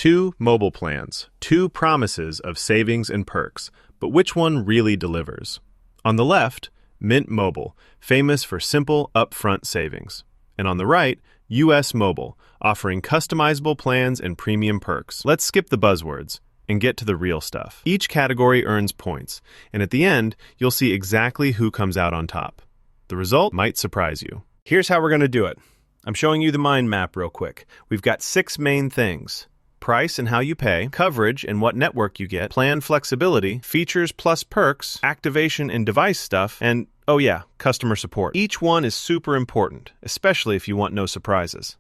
Two mobile plans, two promises of savings and perks, but which one really delivers? On the left, Mint Mobile, famous for simple, upfront savings. And on the right, US Mobile, offering customizable plans and premium perks. Let's skip the buzzwords and get to the real stuff. Each category earns points, and at the end, you'll see exactly who comes out on top. The result might surprise you. Here's how we're going to do it. I'm showing you the mind map real quick. We've got 6 main things: price and how you pay, coverage and what network you get, plan flexibility, features plus perks, activation and device stuff, and, oh yeah, customer support. Each one is super important, especially if you want no surprises.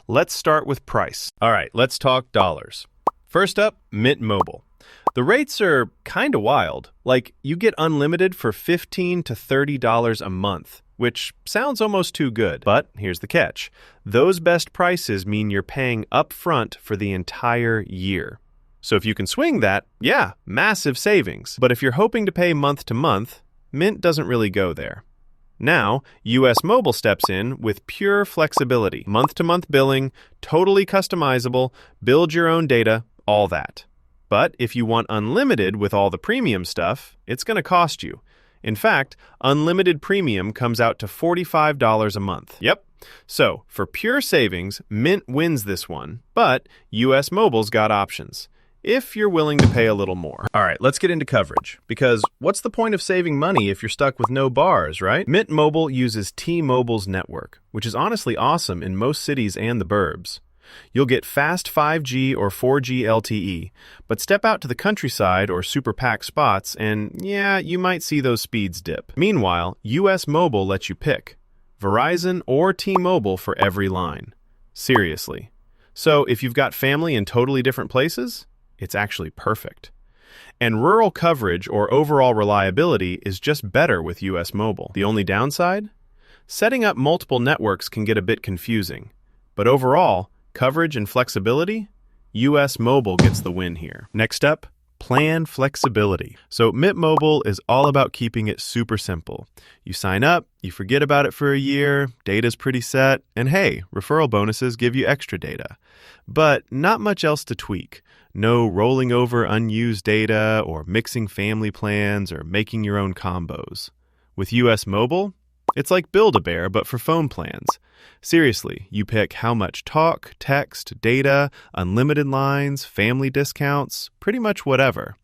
Let's start with price. All right, let's talk dollars. First up, Mint Mobile. The rates are kind of wild. Like, you get unlimited for $15 to $30 a month, which sounds almost too good. But here's the catch. Those best prices mean you're paying upfront for the entire year. So if you can swing that, yeah, massive savings. But if you're hoping to pay month to month, Mint doesn't really go there. Now, US Mobile steps in with pure flexibility. Month-to-month billing, totally customizable, build your own data, all that. But if you want unlimited with all the premium stuff, it's going to cost you. In fact, unlimited premium comes out to $45 a month. Yep. So, for pure savings, Mint wins this one, but US Mobile's got options, if you're willing to pay a little more. All right, let's get into coverage, because what's the point of saving money if you're stuck with no bars, right? Mint Mobile uses T-Mobile's network, which is honestly awesome in most cities and the burbs. You'll get fast 5G or 4G LTE, but step out to the countryside or super packed spots and, yeah, you might see those speeds dip. Meanwhile, US Mobile lets you pick Verizon or T-Mobile for every line. Seriously. So if you've got family in totally different places, it's actually perfect. And rural coverage or overall reliability is just better with US Mobile. The only downside? Setting up multiple networks can get a bit confusing, but overall, coverage and flexibility, US Mobile gets the win here. Next up, plan flexibility. So Mint Mobile is all about keeping it super simple. You sign up, you forget about it for a year, data's pretty set, and hey, referral bonuses give you extra data. But not much else to tweak. No rolling over unused data or mixing family plans or making your own combos. With US Mobile, it's like Build-A-Bear, but for phone plans. Seriously, you pick how much talk, text, data, unlimited lines, family discounts, pretty much whatever.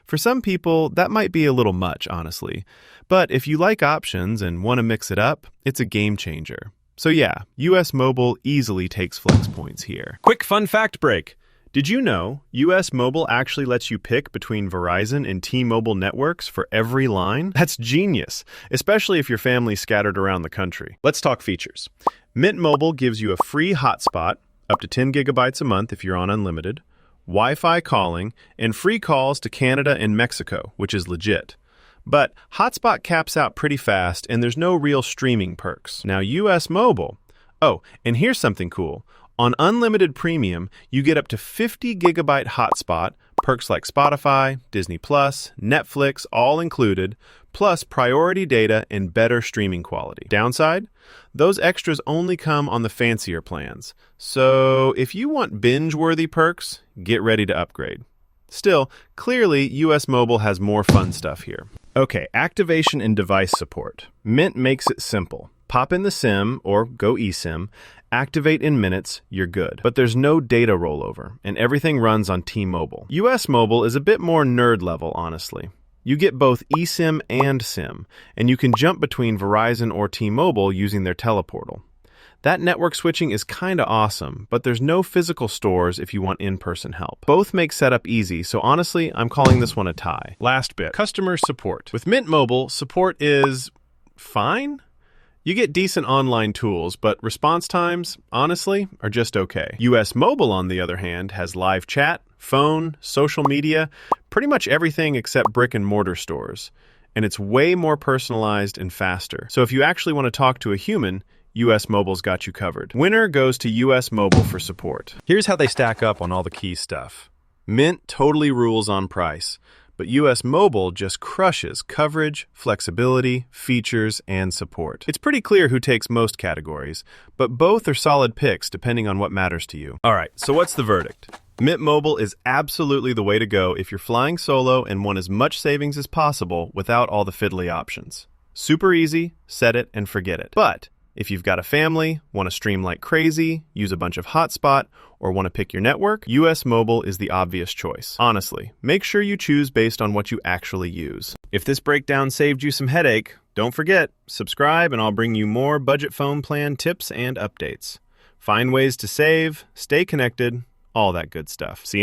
For some people, that might be a little much, honestly. But if you like options and want to mix it up, it's a game changer. So yeah, US Mobile easily takes flex points here. Quick fun fact break. Did you know US Mobile actually lets you pick between Verizon and T-Mobile networks for every line? That's genius, especially if your family's scattered around the country. Let's talk features. Mint Mobile gives you a free hotspot, up to 10 gigabytes a month if you're on unlimited, Wi-Fi calling, and free calls to Canada and Mexico, which is legit. But hotspot caps out pretty fast, and there's no real streaming perks. Now, US Mobile. Oh, and here's something cool. On unlimited premium, you get up to 50 gigabyte hotspot, perks like Spotify, Disney+, Netflix, all included, plus priority data and better streaming quality. Downside? Those extras only come on the fancier plans. So if you want binge-worthy perks, get ready to upgrade. Still, clearly, US Mobile has more fun stuff here. Okay, activation and device support. Mint makes it simple. Pop in the SIM or go eSIM, activate in minutes, you're good. But there's no data rollover, and everything runs on T-Mobile. US Mobile is a bit more nerd level, honestly. You get both eSIM and SIM, and you can jump between Verizon or T-Mobile using their teleportal. That network switching is kinda awesome, but there's no physical stores if you want in-person help. Both make setup easy, so honestly, I'm calling this one a tie. Last bit, customer support. With Mint Mobile, support is fine. You get decent online tools, but response times, honestly, are just okay. US Mobile, on the other hand, has live chat, phone, social media, pretty much everything except brick and mortar stores. And it's way more personalized and faster. So if you actually want to talk to a human, US Mobile's got you covered. Winner goes to US Mobile for support. Here's how they stack up on all the key stuff. Mint totally rules on price. but US Mobile just crushes coverage, flexibility, features, and support. It's pretty clear who takes most categories, but both are solid picks depending on what matters to you. All right, so what's the verdict? Mint Mobile is absolutely the way to go if you're flying solo and want as much savings as possible without all the fiddly options. Super easy, set it and forget it. But if you've got a family, want to stream like crazy, use a bunch of hotspot, or want to pick your network, US Mobile is the obvious choice. Honestly, make sure you choose based on what you actually use. If this breakdown saved you some headache, don't forget, subscribe and I'll bring you more budget phone plan tips and updates. Find ways to save, stay connected, all that good stuff. See you next time.